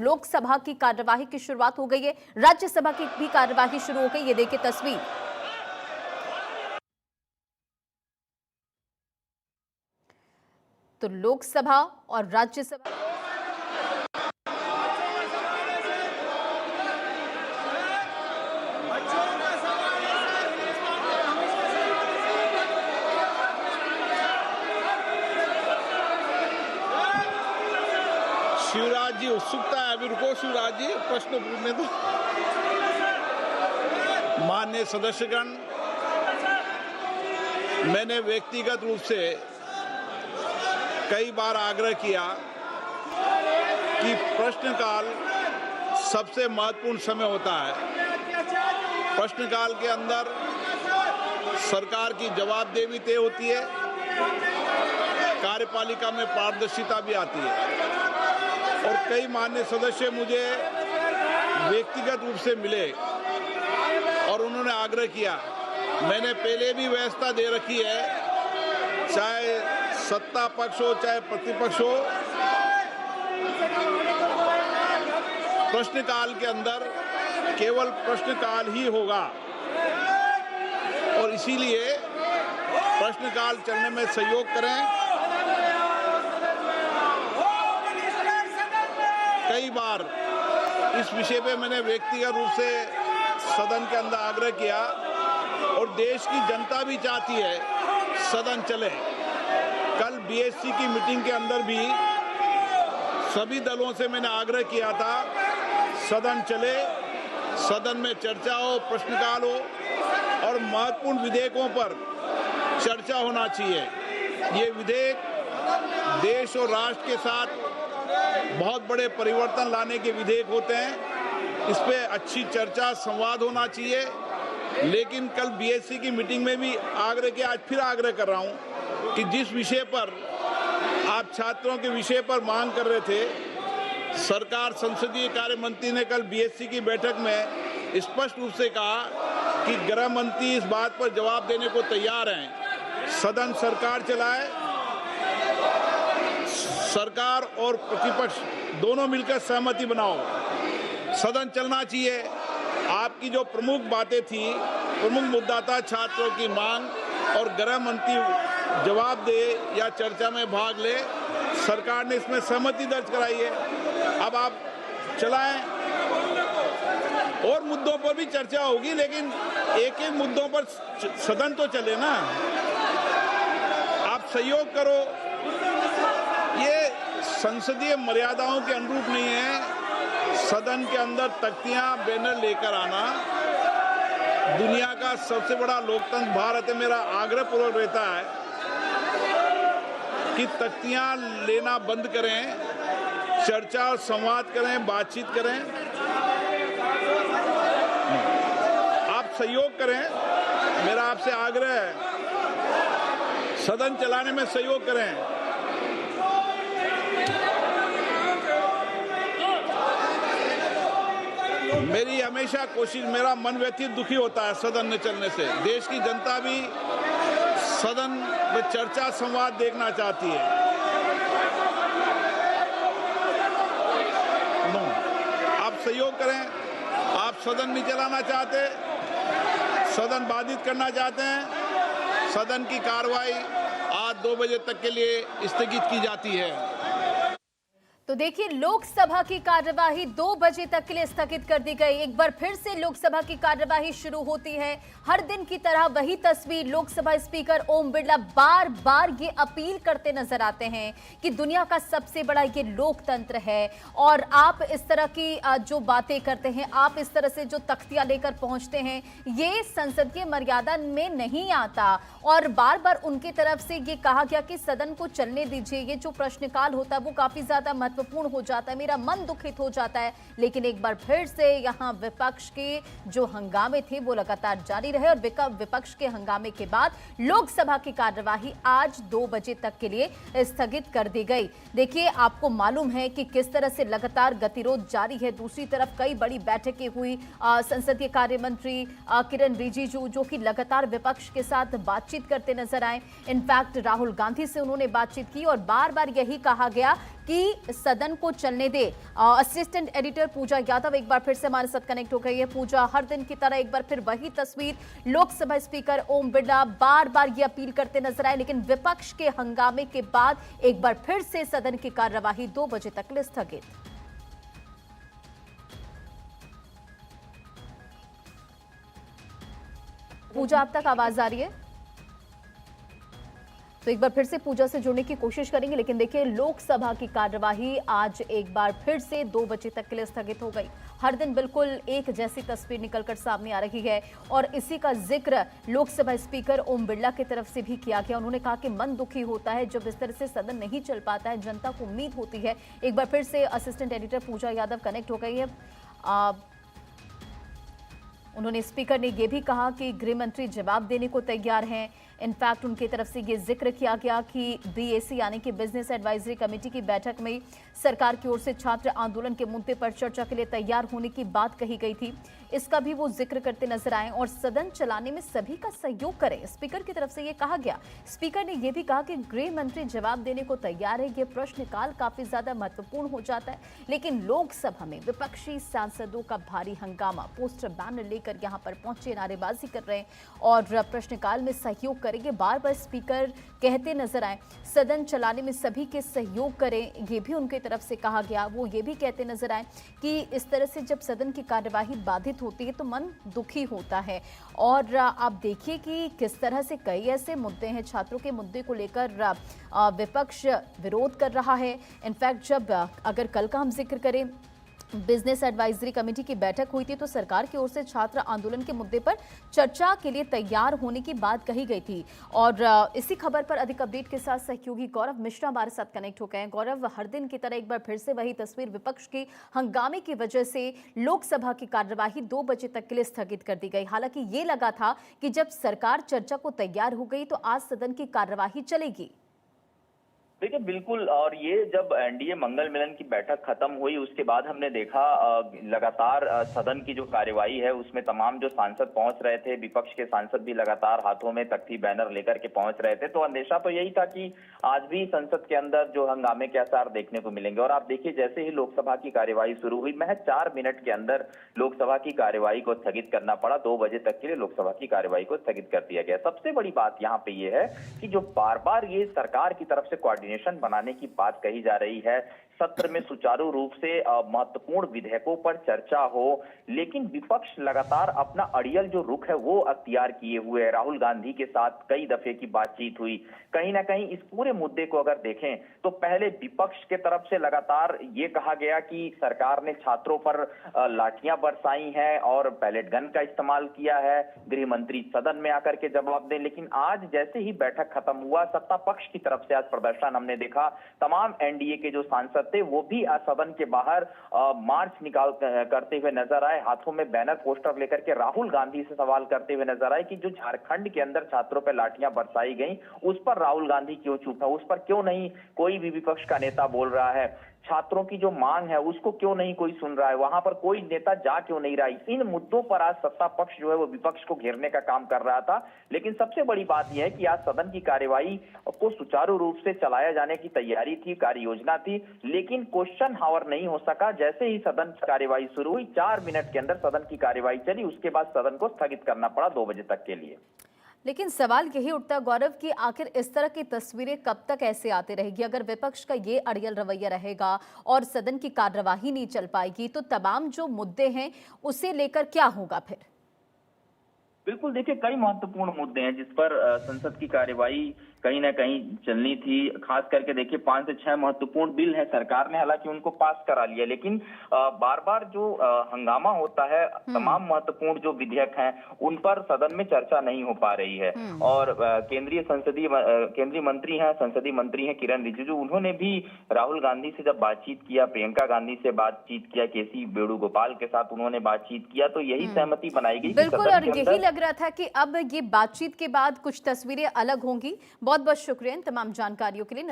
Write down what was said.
लोकसभा की कार्यवाही की शुरुआत हो गई है, राज्यसभा की भी कार्यवाही शुरू हो गई। ये देखिए तस्वीर। तो लोकसभा और राज्यसभा शिवराज जी उत्सुकता है। अभी रुको शिवराज जी, प्रश्न पूछने दो। माननीय सदस्यगण, मैंने व्यक्तिगत रूप से कई बार आग्रह किया कि प्रश्नकाल सबसे महत्वपूर्ण समय होता है। प्रश्नकाल के अंदर सरकार की जवाबदेही तय होती है, कार्यपालिका में पारदर्शिता भी आती है। और कई माननीय सदस्य मुझे व्यक्तिगत रूप से मिले और उन्होंने आग्रह किया, मैंने पहले भी व्यवस्था दे रखी है, चाहे सत्ता पक्ष हो चाहे प्रतिपक्ष हो, प्रश्नकाल के अंदर केवल प्रश्नकाल ही होगा और इसीलिए प्रश्नकाल चलने में सहयोग करें। कई बार इस विषय पे मैंने व्यक्तिगत रूप से सदन के अंदर आग्रह किया और देश की जनता भी चाहती है सदन चले। कल बीएससी की मीटिंग के अंदर भी सभी दलों से मैंने आग्रह किया था सदन चले, सदन में चर्चा हो, प्रश्नकाल हो और महत्वपूर्ण विधेयकों पर चर्चा होना चाहिए। ये विधेयक देश और राष्ट्र के साथ बहुत बड़े परिवर्तन लाने के विधेयक होते हैं, इस पे अच्छी चर्चा संवाद होना चाहिए। लेकिन कल बीएससी की मीटिंग में भी आग्रह किया, आज फिर आग्रह कर रहा हूं कि जिस विषय पर आप छात्रों के विषय पर मांग कर रहे थे, सरकार संसदीय कार्य मंत्री ने कल बीएससी की बैठक में स्पष्ट रूप से कहा कि गृह मंत्री इस बात पर जवाब देने को तैयार हैं, सदन सरकार चलाए, सरकार और प्रतिपक्ष दोनों मिलकर सहमति बनाओ, सदन चलना चाहिए। आपकी जो प्रमुख बातें थी, प्रमुख मुद्दा था छात्रों की मांग और गृह मंत्री जवाब दे या चर्चा में भाग ले, सरकार ने इसमें सहमति दर्ज कराई है। अब आप चलाएं, और मुद्दों पर भी चर्चा होगी, लेकिन एक एक मुद्दों पर सदन तो चले ना। आप सहयोग करो, ये संसदीय मर्यादाओं के अनुरूप नहीं है। सदन के अंदर तख्तियां बैनर लेकर आना, दुनिया का सबसे बड़ा लोकतंत्र भारत है। मेरा आग्रह पूर्वक रहता है कि तख्तियां लेना बंद करें, चर्चा और संवाद करें, बातचीत करें। आप सहयोग करें, मेरा आपसे आग्रह है, सदन चलाने में सहयोग करें। मेरी हमेशा कोशिश, मेरा मन व्यथित दुखी होता है सदन न चलने से। देश की जनता भी सदन में चर्चा संवाद देखना चाहती है। आप सहयोग करें। आप सदन नहीं चलाना चाहते, सदन बाधित करना चाहते हैं, सदन की कार्रवाई आज 2 बजे तक के लिए स्थगित की जाती है। तो देखिए, लोकसभा की कार्यवाही 2 बजे तक के लिए स्थगित कर दी गई। एक बार फिर से लोकसभा की कार्यवाही शुरू होती है। हर दिन की तरह वही तस्वीर, लोकसभा स्पीकर ओम बिरला बार बार ये अपील करते नजर आते हैं कि दुनिया का सबसे बड़ा ये लोकतंत्र है और आप इस तरह की जो बातें करते हैं, आप इस तरह से जो तख्तियां लेकर पहुंचते हैं, ये संसदीय मर्यादा में नहीं आता। और बार बार उनकी तरफ से ये कहा गया कि सदन को चलने दीजिए, ये जो प्रश्नकाल होता है वो काफी ज्यादा महत्वपूर्ण हो जाता है, मेरा मन दुखित हो जाता है। लेकिन एक बार फिर से यहाँ विपक्ष के जो हंगामे थे वो लगातार जारी रहे और विपक्ष के हंगामे के बाद लोकसभा की कार्यवाही आज 2 बजे तक के लिए स्थगित कर दी गई। देखिए, आपको मालूम है कि किस तरह से लगातार गतिरोध जारी है। दूसरी तरफ कई बड़ी बैठकें हुई, संसदीय कार्य मंत्री किरण रिजिजू जो कि लगातार विपक्ष के साथ बातचीत करते नजर आए। इनफैक्ट राहुल गांधी से उन्होंने बातचीत की और बार बार यही कहा गया कि सदन को चलने दे। असिस्टेंट एडिटर पूजा यादव एक बार फिर से हमारे साथ कनेक्ट हो गई है। पूजा, हर दिन की तरह एक बार फिर वही तस्वीर, लोकसभा स्पीकर ओम बिरला बार बार ये अपील करते नजर आए, लेकिन विपक्ष के हंगामे के बाद एक बार फिर से सदन की कार्यवाही 2 बजे तक के लिए स्थगित। पूजा, अब तक आवाज आ रही है? तो एक बार फिर से पूजा से जुड़ने की कोशिश करेंगे, लेकिन देखिए लोकसभा की कार्यवाही आज एक बार फिर से 2 बजे तक के लिए स्थगित हो गई। हर दिन बिल्कुल एक जैसी तस्वीर निकलकर सामने आ रही है और इसी का जिक्र लोकसभा स्पीकर ओम बिरला की तरफ से भी किया गया। उन्होंने कहा कि मन दुखी होता है जब इस तरह से सदन नहीं चल पाता है, जनता को उम्मीद होती है। एक बार फिर से असिस्टेंट एडिटर पूजा यादव कनेक्ट हो गई है। उन्होंने स्पीकर ने यह भी कहा कि गृह मंत्री जवाब देने को तैयार हैं। इनफैक्ट उनकी तरफ से ये जिक्र किया गया कि बीएसी यानी कि बिजनेस एडवाइजरी कमेटी की बैठक में सरकार की ओर से छात्र आंदोलन के मुद्दे पर चर्चा के लिए तैयार होने की बात कही गई थी। इसका भी वो जिक्र करते नजर आए और सदन चलाने में सभी का सहयोग करें, स्पीकर की तरफ से ये कहा गया। स्पीकर ने यह भी कहा कि गृह मंत्री जवाब देने को तैयार है। ये प्रश्नकाल काफी ज्यादा महत्वपूर्ण हो जाता है, लेकिन लोकसभा में विपक्षी सांसदों का भारी हंगामा, पोस्टर बैनर लेकर यहां पर पहुंचे, नारेबाजी कर रहे हैं और प्रश्नकाल में सहयोग करेंगे, बार बार स्पीकर कहते नजर आए। सदन चलाने में सभी के सहयोग करें, ये भी उनकी तरफ से कहा गया। वो ये भी कहते नजर आए कि इस तरह से जब सदन की कार्यवाही बाधित होती है तो मन दुखी होता है। और आप देखिए कि किस तरह से कई ऐसे मुद्दे हैं, छात्रों के मुद्दे को लेकर विपक्ष विरोध कर रहा है। इनफैक्ट जब अगर कल का हम जिक्र करें, बिजनेस एडवाइजरी कमेटी की बैठक हुई थी तो सरकार की ओर से छात्र आंदोलन के मुद्दे पर चर्चा के लिए तैयार होने की बात कही गई थी। और इसी खबर पर अधिक अपडेट के साथ सहयोगी गौरव मिश्रा हमारे साथ कनेक्ट हो गए हैं। गौरव, हर दिन की तरह एक बार फिर से वही तस्वीर, विपक्ष के हंगामे की वजह से लोकसभा की कार्यवाही 2 बजे तक के लिए स्थगित कर दी गई। हालांकि ये लगा था कि जब सरकार चर्चा को तैयार हो गई तो आज सदन की कार्यवाही चलेगी। देखिए बिल्कुल, और ये जब एनडीए मंगल मिलन की बैठक खत्म हुई उसके बाद हमने देखा लगातार सदन की जो कार्यवाही है उसमें तमाम जो सांसद पहुंच रहे थे, विपक्ष के सांसद भी लगातार हाथों में तख्ती बैनर लेकर के पहुंच रहे थे। तो अंदेशा तो यही था कि आज भी संसद के अंदर जो हंगामे के आसार देखने को मिलेंगे। और आप देखिए जैसे ही लोकसभा की कार्यवाही शुरू हुई, महज 4 मिनट के अंदर लोकसभा की कार्यवाही को स्थगित करना पड़ा। 2 बजे तक के लिए लोकसभा की कार्यवाही को स्थगित कर दिया गया। सबसे बड़ी बात यहाँ पे ये है कि जो बार बार ये सरकार की तरफ से बनाने की बात कही जा रही है, सत्र में सुचारू रूप से महत्वपूर्ण विधेयकों पर चर्चा हो, लेकिन विपक्ष लगातार अपना अड़ियल जो रुख है वो अख्तियार किए हुए है। राहुल गांधी के साथ कई दफे की बातचीत हुई। कहीं ना कहीं इस पूरे मुद्दे को अगर देखें तो पहले विपक्ष के तरफ से लगातार ये कहा गया कि सरकार ने छात्रों पर लाठियां बरसाई हैं और पैलेट गन का इस्तेमाल किया है, गृह मंत्री सदन में आकर के जवाब दें। लेकिन आज जैसे ही बैठक खत्म हुआ, सत्ता पक्ष की तरफ से आज प्रदर्शन हमने देखा। तमाम एनडीए के जो सांसद थे वो भी आज सदन के बाहर मार्च करते हुए नजर आए, हाथों में बैनर पोस्टर लेकर के राहुल गांधी से सवाल करते हुए नजर आए कि जो झारखंड के अंदर छात्रों पर लाठियां बरसाई गई उस पर राहुल गांधी क्यों चुप है, उस पर क्यों नहीं कोई भी विपक्ष का नेता बोल रहा है, छात्रों की जो मांग है उसको क्यों नहीं कोई सुन रहा है, वहां पर कोई नेता जा क्यों नहीं रहा। इन मुद्दों पर आज सत्ता पक्ष जो है वो विपक्ष को घेरने का काम कर रहा था। लेकिन सबसे बड़ी बात यह है कि आज सदन की कार्यवाही को सुचारू रूप से चलाया जाने की तैयारी थी, कार्य योजना थी, लेकिन क्वेश्चन हावर नहीं हो सका। जैसे ही सदन की कार्यवाही शुरू हुई, 4 मिनट के अंदर सदन की कार्यवाही चली, उसके बाद सदन को स्थगित करना पड़ा 2 बजे तक के लिए। लेकिन सवाल यही उठता है गौरव कि आखिर इस तरह की तस्वीरें कब तक ऐसे आती रहेगी? अगर विपक्ष का ये अड़ियल रवैया रहेगा और सदन की कार्यवाही नहीं चल पाएगी तो तमाम जो मुद्दे हैं उसे लेकर क्या होगा फिर? बिल्कुल, देखिए कई महत्वपूर्ण मुद्दे हैं जिस पर संसद की कार्यवाही कहीं ना कहीं चलनी थी। खास करके देखिए 5 से 6 महत्वपूर्ण बिल है, सरकार ने हालांकि उनको पास करा लिया, लेकिन बार बार जो हंगामा होता है, तमाम महत्वपूर्ण जो विधेयक हैं उन पर सदन में चर्चा नहीं हो पा रही है। और केंद्रीय मंत्री हैं, संसदीय मंत्री हैं किरण रिजिजू, उन्होंने भी राहुल गांधी से जब बातचीत किया, प्रियंका गांधी से बातचीत किया, केसी वेणुगोपाल के साथ उन्होंने बातचीत किया, तो यही सहमति बनाई गई। बिल्कुल, और यही लग रहा था कि अब ये बातचीत के बाद कुछ तस्वीरें अलग होंगी। बहुत बहुत शुक्रिया इन तमाम जानकारियों के लिए।